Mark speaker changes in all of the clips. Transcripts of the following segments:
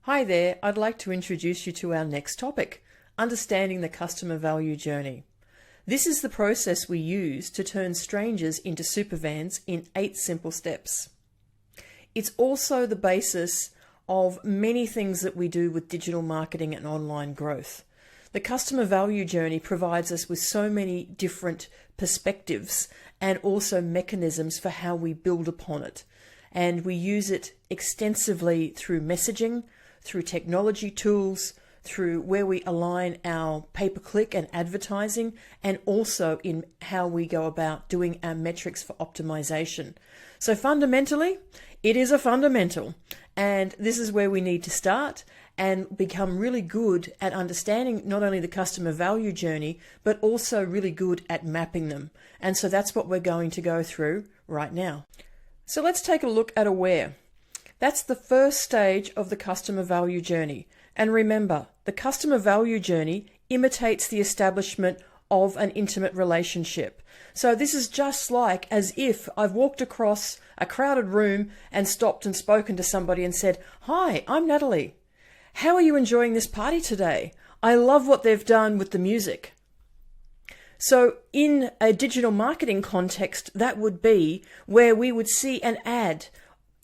Speaker 1: Hi there, I'd like to introduce you to our next topic, understanding the customer value journey. This is the process we use to turn strangers into superfans in 8 simple steps. It's also the basis of many things that we do with digital marketing and online growth. The customer value journey provides us with so many different perspectives and also mechanisms for how we build upon it. And we use it extensively through messaging, through technology tools, through where we align our pay-per-click and advertising, and also in how we go about doing our metrics for optimization. So fundamentally, it is a fundamental, and this is where we need to start and become really good at understanding not only the customer value journey, but also really good at mapping them. And so that's what we're going to go through right now. So let's take a look at Aware. That's the first stage of the customer value journey. And remember, the customer value journey imitates the establishment of an intimate relationship. So this is just like as if I've walked across a crowded room and stopped and spoken to somebody and said, "Hi, I'm Natalie. How are you enjoying this party today? I love what they've done with the music." So in a digital marketing context, that would be where we would see an ad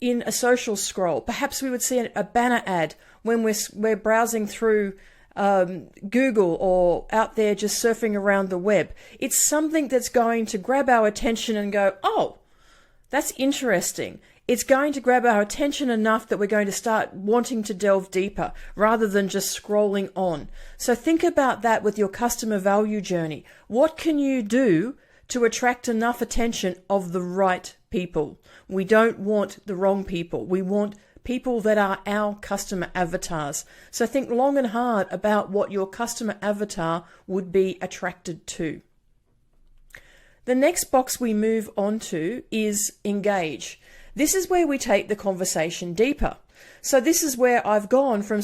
Speaker 1: in a social scroll. Perhaps we would see a banner ad when we're browsing through Google or out there just surfing around the web. It's something that's going to grab our attention and go, "Oh, that's interesting." It's going to grab our attention enough that we're going to start wanting to delve deeper rather than just scrolling on. So think about that with your customer value journey. What can you do to attract enough attention of the right people? We don't want the wrong people. We want people that are our customer avatars. So think long and hard about what your customer avatar would be attracted to. The next box we move on to is engage. This is where we take the conversation deeper. So this is where I've gone from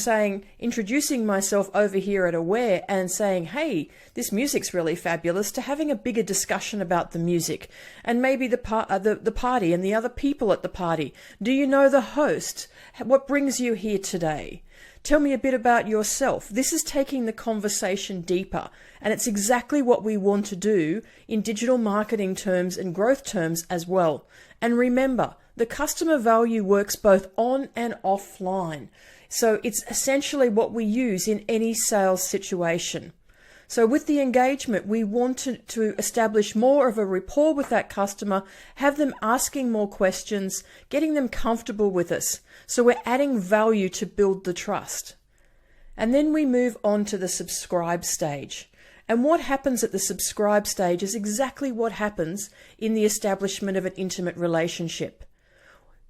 Speaker 1: introducing myself over here at Aware and saying, "Hey, this music's really fabulous," to having a bigger discussion about the music and maybe the party and the other people at the party. Do you know the host? What brings you here today? Tell me a bit about yourself. This is taking the conversation deeper, and it's exactly what we want to do in digital marketing terms and growth terms as well. And remember, the customer value works both on and offline. So it's essentially what we use in any sales situation. So with the engagement, we want to establish more of a rapport with that customer, have them asking more questions, getting them comfortable with us. So we're adding value to build the trust. And then we move on to the subscribe stage. And what happens at the subscribe stage is exactly what happens in the establishment of an intimate relationship.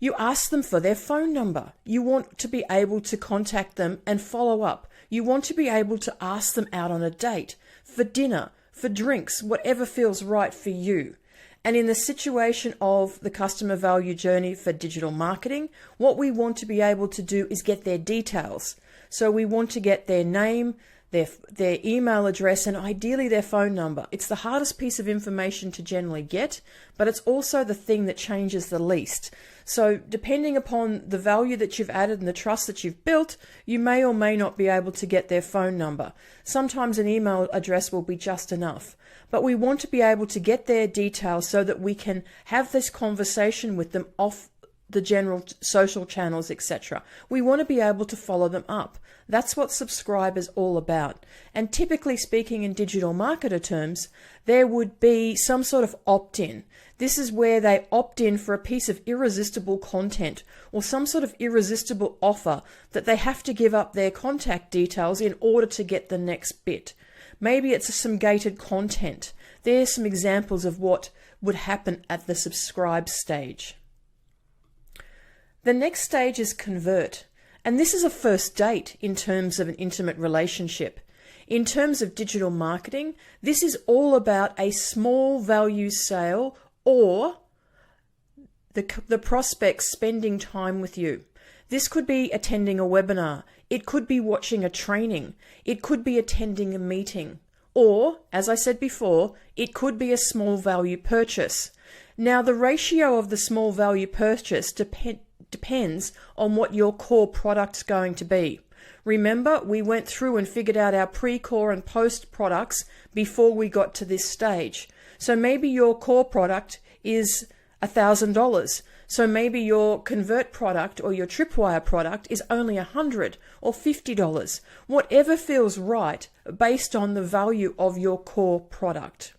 Speaker 1: You ask them for their phone number. You want to be able to contact them and follow up. You want to be able to ask them out on a date, for dinner, for drinks, whatever feels right for you. And in the situation of the customer value journey for digital marketing, what we want to be able to do is get their details. So we want to get their name, their email address, and ideally their phone number. It's the hardest piece of information to generally get, but it's also the thing that changes the least. So depending upon the value that you've added and the trust that you've built, you may or may not be able to get their phone number. Sometimes an email address will be just enough. But we want to be able to get their details so that we can have this conversation with them off the general social channels, etc. We want to be able to follow them up. That's what subscribe is all about. And typically speaking in digital marketer terms, there would be some sort of opt-in. This is where they opt in for a piece of irresistible content or some sort of irresistible offer that they have to give up their contact details in order to get the next bit. Maybe it's some gated content. There's some examples of what would happen at the subscribe stage. The next stage is convert, and this is a first date in terms of an intimate relationship. In terms of digital marketing, this is all about a small value sale or the prospect spending time with you. This could be attending a webinar, it could be watching a training, it could be attending a meeting, or, as I said before, it could be a small value purchase. Now, the ratio of the small value purchase depends on what your core product's going to be. Remember, we went through and figured out our pre-core and post products before we got to this stage. So maybe your core product is $1,000. So maybe your convert product or your tripwire product is only $100 or $50. Whatever feels right based on the value of your core product.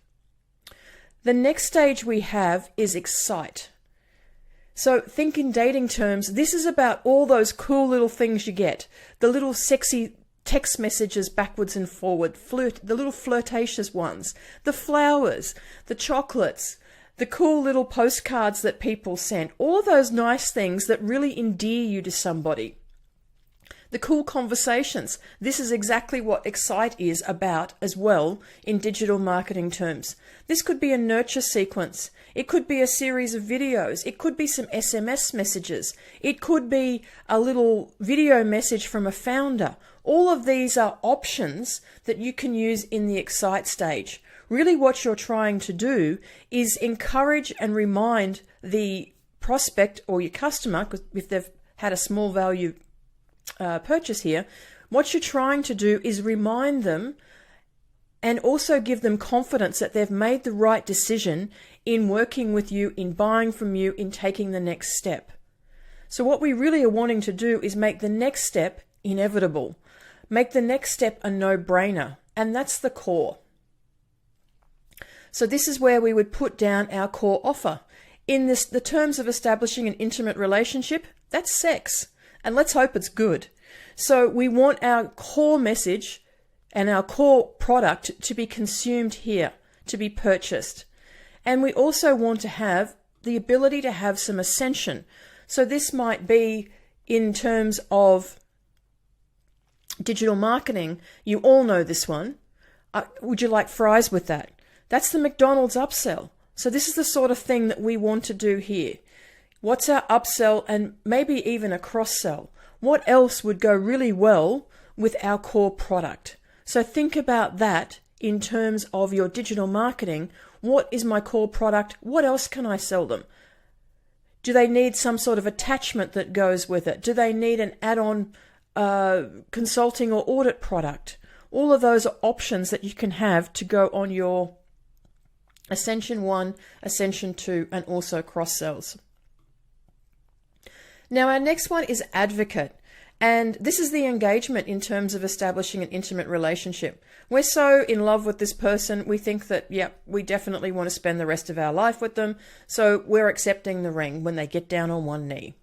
Speaker 1: The next stage we have is excite. So think in dating terms, this is about all those cool little things you get. The little sexy text messages backwards and forward, the little flirtatious ones, the flowers, the chocolates, the cool little postcards that people sent, all of those nice things that really endear you to somebody. The cool conversations. This is exactly what Excite is about as well in digital marketing terms. This could be a nurture sequence. It could be a series of videos. It could be some SMS messages. It could be a little video message from a founder. All of these are options that you can use in the Excite stage. Really what you're trying to do is encourage and remind the prospect or your customer, because if they've had a small value purchase here, what you're trying to do is remind them and also give them confidence that they've made the right decision in working with you, in buying from you, in taking the next step. So what we really are wanting to do is make the next step inevitable, make the next step a no-brainer, and that's the core. So this is where we would put down our core offer. In the terms of establishing an intimate relationship, that's sex. And let's hope it's good. So we want our core message and our core product to be consumed here, to be purchased. And we also want to have the ability to have some ascension. So this might be in terms of digital marketing. You all know this one. Would you like fries with that? That's the McDonald's upsell. So this is the sort of thing that we want to do here. What's our upsell and maybe even a cross-sell? What else would go really well with our core product? So think about that in terms of your digital marketing. What is my core product? What else can I sell them? Do they need some sort of attachment that goes with it? Do they need an add-on consulting or audit product? All of those are options that you can have to go on your Ascension 1, Ascension 2, and also cross-sells. Now our next one is advocate, and this is the engagement in terms of establishing an intimate relationship. We're so in love with this person, we think that, we definitely want to spend the rest of our life with them, so we're accepting the ring when they get down on one knee.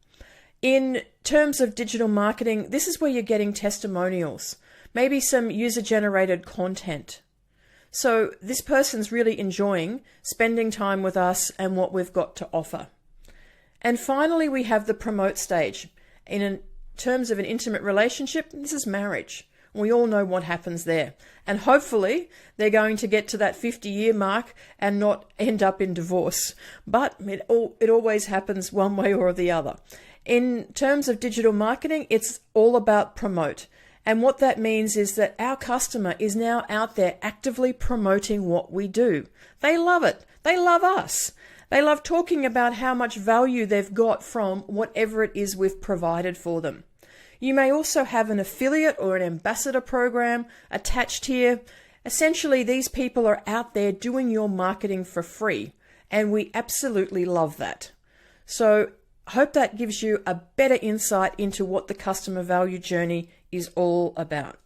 Speaker 1: In terms of digital marketing, this is where you're getting testimonials, maybe some user-generated content. So this person's really enjoying spending time with us and what we've got to offer. And finally, we have the promote stage. In terms of an intimate relationship, this is marriage. We all know what happens there. And hopefully, they're going to get to that 50-year mark and not end up in divorce. But it always happens one way or the other. In terms of digital marketing, it's all about promote. And what that means is that our customer is now out there actively promoting what we do. They love it. They love us. They love talking about how much value they've got from whatever it is we've provided for them. You may also have an affiliate or an ambassador program attached here. Essentially, these people are out there doing your marketing for free, and we absolutely love that. So I hope that gives you a better insight into what the customer value journey is all about.